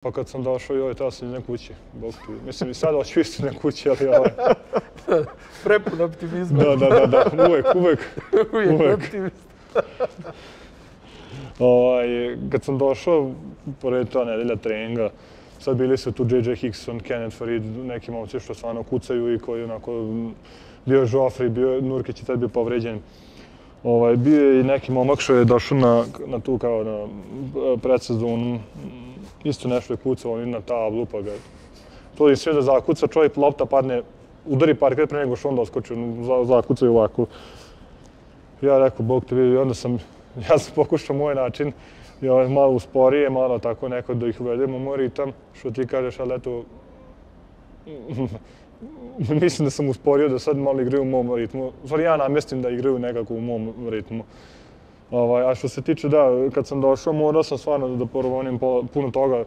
Pa kad sam došao, joj, tada sam na kući. Bog ti. Mislim, i sada hoću isto na kući, ali Prepun optimizma. Da, uvek. Uvijek optimist. Kad sam došao, pored ta nedelja treninga, sad bili su tu J.J. Hickson, Kenneth Farid, neki momci što stvarno kucaju i koji onako, bio je Joffrey, Nurkić je tad bio povređen. Bio je i neki momak što je došao na tu kao na predsezonu, isto nešto je kucao na tablu, pa ga to i sve da zakuca, čovjek lopta padne, udari parket pre nego što onda oskoči, zakuca i ovako. Ja rekao, Bog te vidi, onda ja sam pokušao moj način, malo usporije, malo tako neko da ih uvedemo u moj ritam, što ti kažeš, ali eto, mislim da sam usporio da sad malo igraju u mom ritmu. Stvari, ja namjestim da igraju nekako u mom ritmu. A što se tiče, da, kad sam došao, morao sam stvarno da porovonim puno toga.